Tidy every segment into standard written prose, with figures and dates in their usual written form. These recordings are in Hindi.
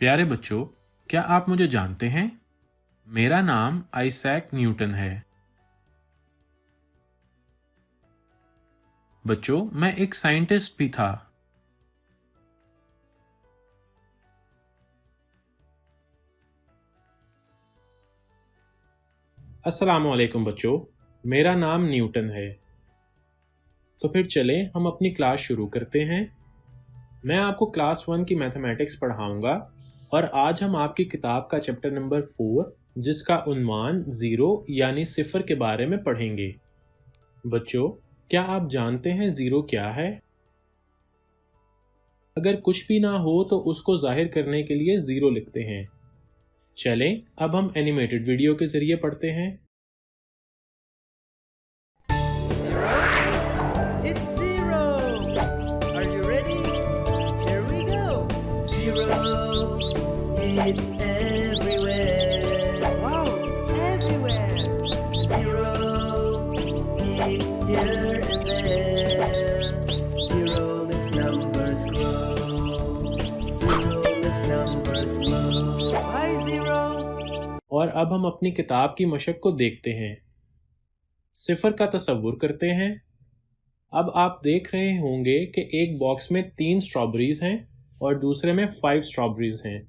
प्यारे बच्चों, क्या आप मुझे जानते हैं? मेरा नाम आइजैक न्यूटन है। बच्चों, मैं एक साइंटिस्ट भी था। अस्सलाम वालेकुम बच्चों, मेरा नाम न्यूटन है। तो फिर चलें हम अपनी क्लास शुरू करते हैं। मैं आपको क्लास 1 की मैथमेटिक्स पढ़ाऊंगा और आज हम आपकी किताब का चैप्टर नंबर 4 जिसका उन्वान ज़ीरो यानी सिफर के बारे में पढ़ेंगे। बच्चों, क्या आप जानते हैं ज़ीरो क्या है? अगर कुछ भी ना हो तो उसको जाहिर करने के लिए ज़ीरो लिखते हैं। चलें अब हम एनिमेटेड वीडियो के ज़रिए पढ़ते हैं। It's zero. Are you ready? Here we go. Zero. It's everywhere. Wow, it's everywhere. Zero. It's here and there. Zero makes numbers grow. Zero makes numbers slow. Why zero? और अब हम अपनी किताब की मशक को देखते हैं। सिफर का तसव्वुर करते हैं। अब आप देख रहे होंगे कि एक बॉक्स में 3 स्ट्रॉबेरीज हैं और दूसरे में 5 स्ट्रॉबेरीज हैं,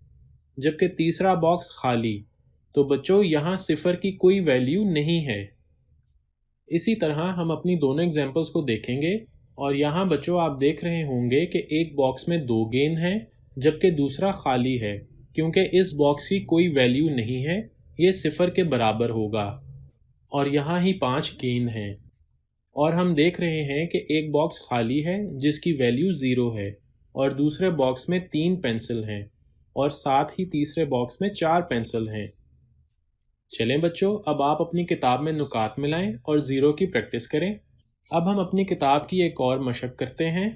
जबकि तीसरा बॉक्स खाली। तो बच्चों, यहाँ सिफर की कोई वैल्यू नहीं है। इसी तरह हम अपनी दोनों एग्जाम्पल्स को देखेंगे और यहाँ बच्चों आप देख रहे होंगे कि एक बॉक्स में 2 गेंद हैं जबकि दूसरा खाली है, क्योंकि इस बॉक्स की कोई वैल्यू नहीं है, ये सिफर के बराबर होगा। और यहाँ ही 5 गेंद हैं और हम देख रहे हैं कि एक बॉक्स खाली है जिसकी वैल्यू 0 है और दूसरे बॉक्स में 3 पेंसिल हैं और साथ ही तीसरे बॉक्स में 4 पेंसिल हैं। चलें बच्चों, अब आप अपनी किताब में नुकात मिलाएं और ज़ीरो की प्रैक्टिस करें। अब हम अपनी किताब की एक और मशक करते हैं।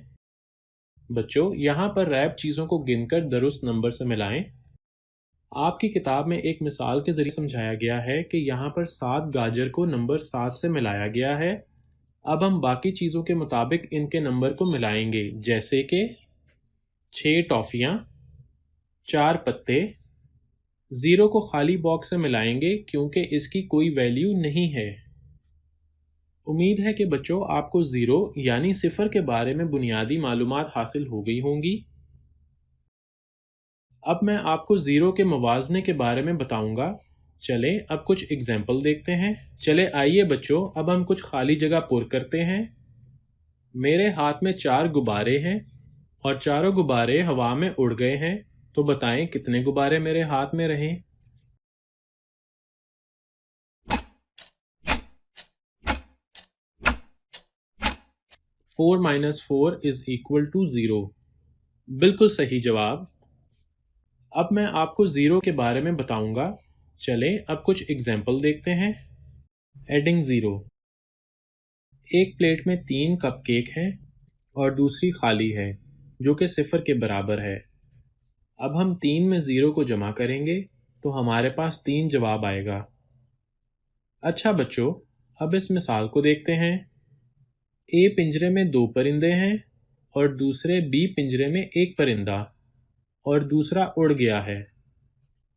बच्चों, यहाँ पर रैप चीज़ों को गिनकर दुरुस्त नंबर से मिलाएं। आपकी किताब में एक मिसाल के ज़रिए समझाया गया है कि यहाँ पर 7 गाजर को नंबर 7 से मिलाया गया है। अब हम बाकी चीज़ों के मुताबिक इनके नंबर को मिलाएंगे, जैसे कि 6 टॉफ़ियाँ, 4 पत्ते। ज़ीरो को खाली बॉक्स से मिलाएंगे क्योंकि इसकी कोई वैल्यू नहीं है। उम्मीद है कि बच्चों आपको ज़ीरो यानी सिफर के बारे में बुनियादी मालूमात हासिल हो गई होंगी। अब मैं आपको ज़ीरो के मुवाज़ने के बारे में बताऊंगा। चलें अब कुछ एग्जाम्पल देखते हैं। चले आइए बच्चों, अब हम कुछ खाली जगह पुर करते हैं। मेरे हाथ में 4 गुब्बारे हैं और चारों गुब्बारे हवा में उड़ गए हैं। तो बताएं कितने गुब्बारे मेरे हाथ में रहे? Four minus four is equal to 0। बिल्कुल सही जवाब। अब मैं आपको ज़ीरो के बारे में बताऊंगा। चलें अब कुछ एग्जाम्पल देखते हैं। Adding zero. एक प्लेट में 3 कप केक हैं और दूसरी खाली है जो कि सिफर के बराबर है। अब हम 3 में ज़ीरो को जमा करेंगे तो हमारे पास 3 जवाब आएगा। अच्छा बच्चों, अब इस मिसाल को देखते हैं। ए पिंजरे में 2 परिंदे हैं और दूसरे बी पिंजरे में एक परिंदा और दूसरा उड़ गया है।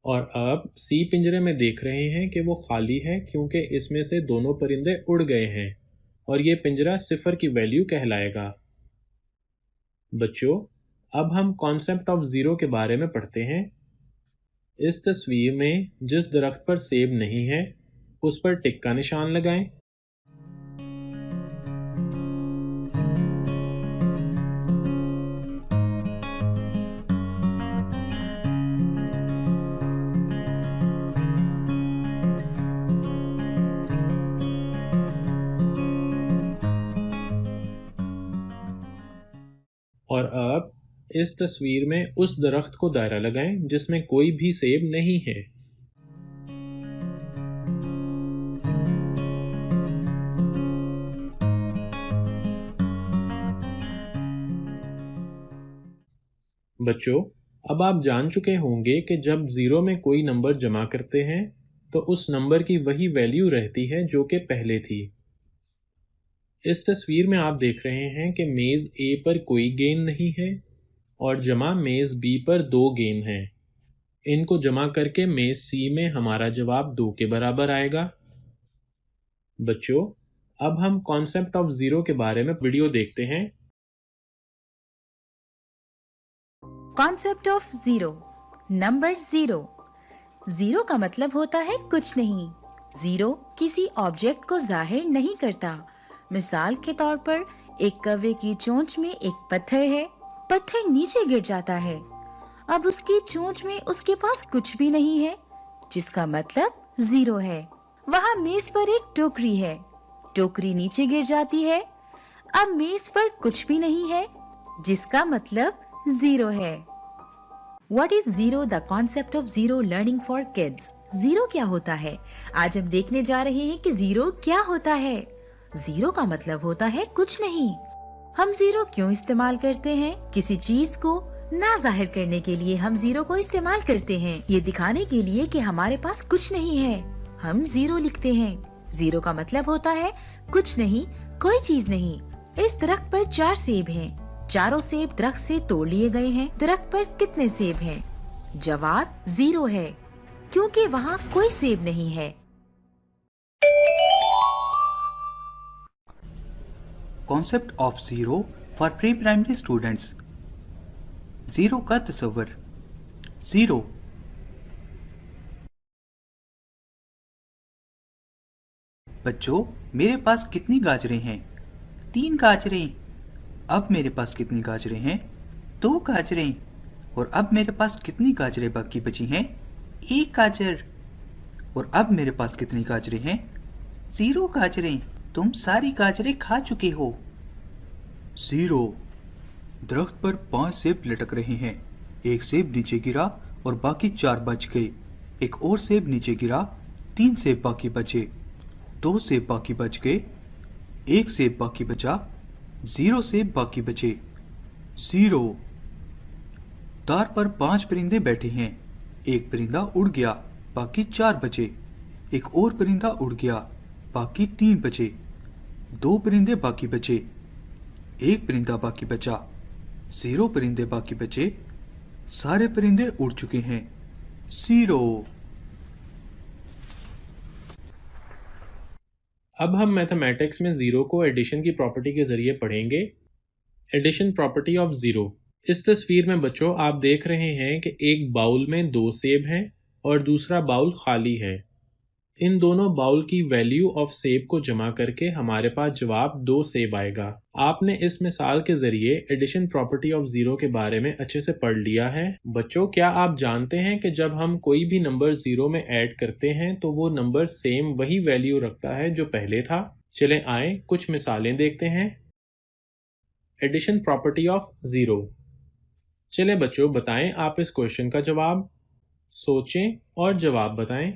और अब सी पिंजरे में देख रहे हैं कि वो खाली है क्योंकि इसमें से दोनों परिंदे उड़ गए हैं और ये पिंजरा सिफर की वैल्यू कहलाएगा। बच्चों, अब हम कॉन्सेप्ट ऑफ ज़ीरो के बारे में पढ़ते हैं। इस तस्वीर में जिस दरख्त पर सेब नहीं है उस पर टिक का निशान लगाएं। और अब इस तस्वीर में उस दरख्त को दायरा लगाएं जिसमें कोई भी सेब नहीं है। बच्चों, अब आप जान चुके होंगे कि जब ज़ीरो में कोई नंबर जमा करते हैं तो उस नंबर की वही वैल्यू रहती है जो कि पहले थी। इस तस्वीर में आप देख रहे हैं कि मेज़ ए पर कोई गेंद नहीं है और जमा मेज़ बी पर 2 गेंद हैं। इनको जमा करके मेज सी में हमारा जवाब 2 के बराबर आएगा। बच्चों, अब हम कॉन्सेप्ट ऑफ ज़ीरो के बारे में वीडियो देखते हैं। Concept of zero. Number zero. Zero का मतलब होता है कुछ नहीं। जीरो किसी ऑब्जेक्ट को जाहिर नहीं करता। मिसाल के तौर पर एक कौवे की चोंच में एक पत्थर है। पत्थर नीचे गिर जाता है। अब उसकी चोंच में उसके पास कुछ भी नहीं है, जिसका मतलब जीरो है। वहाँ मेज पर एक टोकरी है। टोकरी नीचे गिर जाती है। अब मेज पर कुछ भी नहीं है, जिसका मतलब जीरो है। What is zero? The concept of zero learning for kids. Zero क्या होता है? आज हम देखने जा रहे हैं कि जीरो क्या होता है। जीरो का मतलब होता है कुछ नहीं। हम जीरो क्यों इस्तेमाल करते हैं? किसी चीज को ना जाहिर करने के लिए हम जीरो को इस्तेमाल करते हैं। ये दिखाने के लिए कि हमारे पास कुछ नहीं है, हम जीरो लिखते हैं। जीरो का मतलब होता है कुछ नहीं, कोई चीज नहीं। इस दरख्त पर 4 सेब हैं। चारों सेब दरख्त से तोड़ लिए गए हैं। दरख्त पर कितने सेब हैं? जवाब जीरो है, क्योंकि वहाँ कोई सेब नहीं है। Concept of zero for pre primary students. Zero का तस्वर। जीरो बच्चों, मेरे पास कितनी गाजरें हैं? 3 गाजरें। अब मेरे पास कितनी गाजरें हैं? 2 गाजरें। और अब मेरे पास कितनी गाजरें बाकी बची हैं? 1 गाजर। और अब मेरे पास कितनी गाजरें हैं? 0 गाजरें। तुम सारी गाजरें खा चुके हो। 0। दरख्त पर 5 सेब लटक रहे हैं। एक सेब नीचे गिरा और बाकी 4 बच गए। एक और सेब नीचे गिरा, 3 सेब बाकी बचे। 2 सेब बाकी बच गए। 1 सेब बाकी बचा। 0 सेब बाकी बचे। 0। तार पर 5 परिंदे बैठे हैं। एक परिंदा उड़ गया, बाकी 4 बचे। एक और परिंदा उड़ गया, बाकी 3 बचे। 2 परिंदे बाकी बचे। 1 परिंदा बाकी बचा। 0 परिंदे बाकी बचे। सारे परिंदे उड़ चुके हैं। 0। अब हम मैथमेटिक्स में ज़ीरो को एडिशन की प्रॉपर्टी के ज़रिए पढ़ेंगे। Addition property of zero. इस तस्वीर में बच्चों आप देख रहे हैं कि एक बाउल में 2 सेब हैं और दूसरा बाउल खाली है। इन दोनों बाउल की वैल्यू ऑफ सेब को जमा करके हमारे पास जवाब 2 सेब आएगा। आपने इस मिसाल के ज़रिए एडिशन प्रॉपर्टी ऑफ ज़ीरो के बारे में अच्छे से पढ़ लिया है। बच्चों, क्या आप जानते हैं कि जब हम कोई भी नंबर ज़ीरो में ऐड करते हैं तो वो नंबर सेम वही वैल्यू रखता है जो पहले था। चलें आए कुछ मिसालें देखते हैं। Addition property of zero. चलें बच्चों, बताएं आप इस क्वेश्चन का जवाब। सोचें और जवाब बताएं।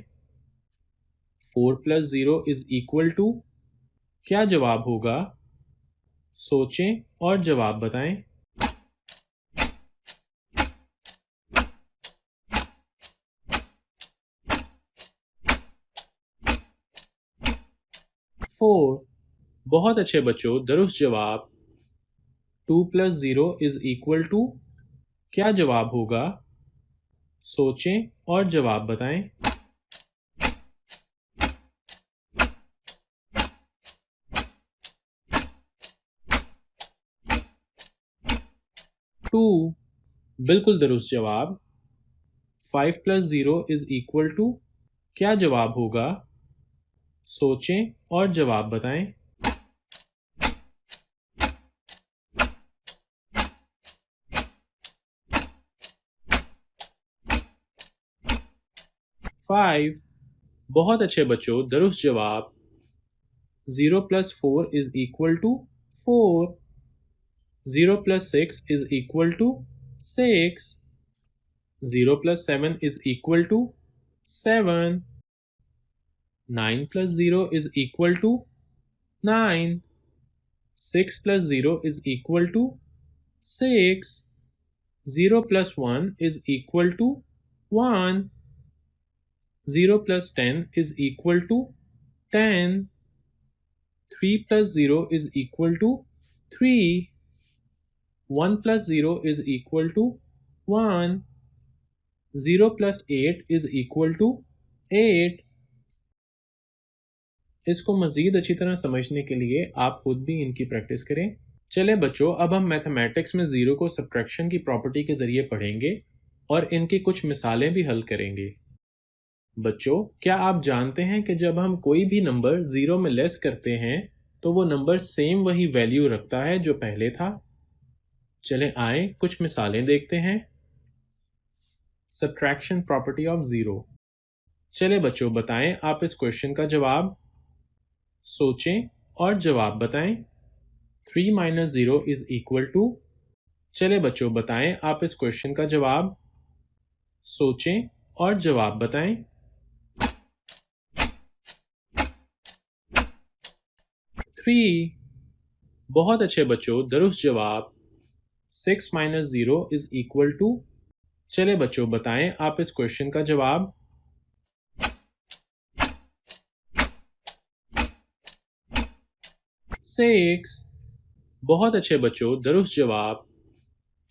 4 + 0 = क्या जवाब होगा? सोचें और जवाब बताएं। फोर। बहुत अच्छे बच्चों, दुरुस्त जवाब। 2 + 0 = क्या जवाब होगा? सोचें और जवाब बताएं। 2। बिल्कुल दुरुस्त जवाब। 5 + 0 = क्या जवाब होगा? सोचें और जवाब बताएं। 5। बहुत अच्छे बच्चों, दुरुस्त जवाब। 0 + 4 = 4। 0 + 6 = 6। 0 + 7 = 7। 9 + 0 = 9। 6 + 0 = 6। 0 + 1 = 1। 0 + 10 = 10। 3 + 0 = 3। 1 + 0 = 1। 0 + 8 = 8। इसको मज़ीद अच्छी तरह समझने के लिए आप खुद भी इनकी प्रैक्टिस करें। चले बच्चों, अब हम मैथमेटिक्स में ज़ीरो को सब्ट्रैक्शन की प्रॉपर्टी के ज़रिए पढ़ेंगे और इनकी कुछ मिसालें भी हल करेंगे। बच्चों, क्या आप जानते हैं कि जब हम कोई भी नंबर ज़ीरो में लेस करते हैं तो वो नंबर सेम वही वैल्यू रखता है जो पहले था? चलें आए कुछ मिसालें देखते हैं। Subtraction property of zero. चले बच्चों, बताएं आप इस क्वेश्चन का जवाब। सोचें और जवाब बताएं। 3 - 0 = चले बच्चों, बताएं आप इस क्वेश्चन का जवाब। सोचें और जवाब बताएं। 3। बहुत अच्छे बच्चों, दुरुस्त जवाब। 6 - 0 = चले बच्चों, बताएं आप इस क्वेश्चन का जवाब। 6। बहुत अच्छे बच्चों, दुरुस्त जवाब।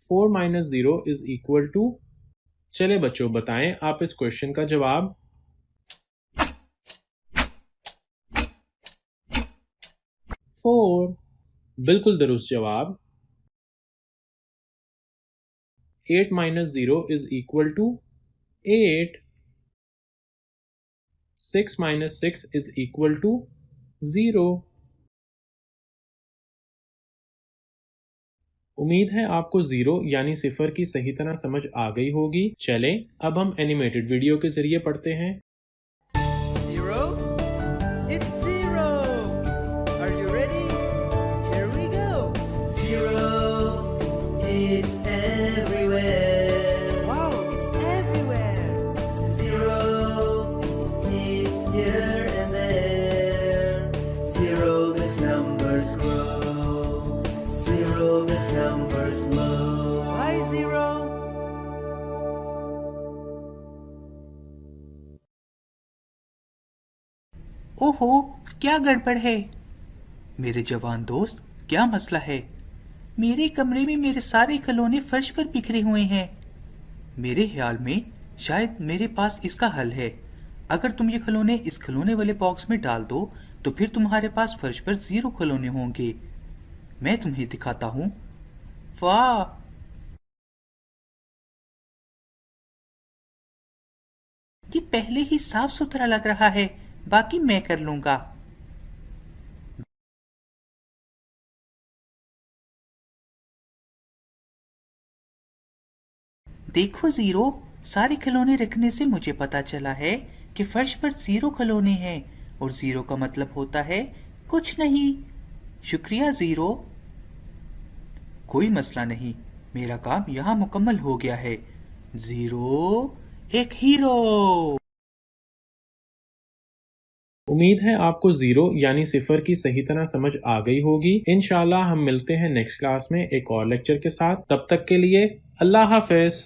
4 - 0 = चले बच्चों, बताएं आप इस क्वेश्चन का जवाब। 4। बिल्कुल दुरुस्त जवाब। 8 - 0 = 8। 6 - 6 = 0। उम्मीद है आपको ज़ीरो यानी सिफर की सही तरह समझ आ गई होगी। चलें अब हम एनिमेटेड वीडियो के ज़रिए पढ़ते हैं। 0? It's 0. Are you ready? Here we go. 0. It's everywhere. Wow, it's everywhere. 0 is here and there. 0 makes numbers grow. 0 makes numbers slow. Why 0? ओहो, क्या गड़बड़ है? मेरे जवान दोस्त, क्या मसला है? मेरे कमरे में मेरे सारे खिलौने फर्श पर बिखरे हुए हैं। मेरे ख्याल में शायद मेरे पास इसका हल है। अगर तुम ये खिलौने इस खिलौने वाले बॉक्स में डाल दो तो फिर तुम्हारे पास फर्श पर 0 खिलौने होंगे। मैं तुम्हें दिखाता हूँ। वाह! ये पहले ही साफ सुथरा लग रहा है, बाकी मैं कर लूंगा। देखो ज़ीरो, सारे खिलौने रखने से मुझे पता चला है कि फर्श पर 0 खिलौने हैं और 0 का मतलब होता है कुछ नहीं। शुक्रिया ज़ीरो। कोई मसला नहीं, मेरा काम यहाँ मुकम्मल हो गया है। ज़ीरो एक हीरो। उम्मीद है आपको ज़ीरो यानी सिफर की सही तरह समझ आ गई होगी। इंशाल्लाह हम मिलते हैं नेक्स्ट क्लास में एक और लेक्चर के साथ। तब तक के लिए अल्लाह हाफ़िज़।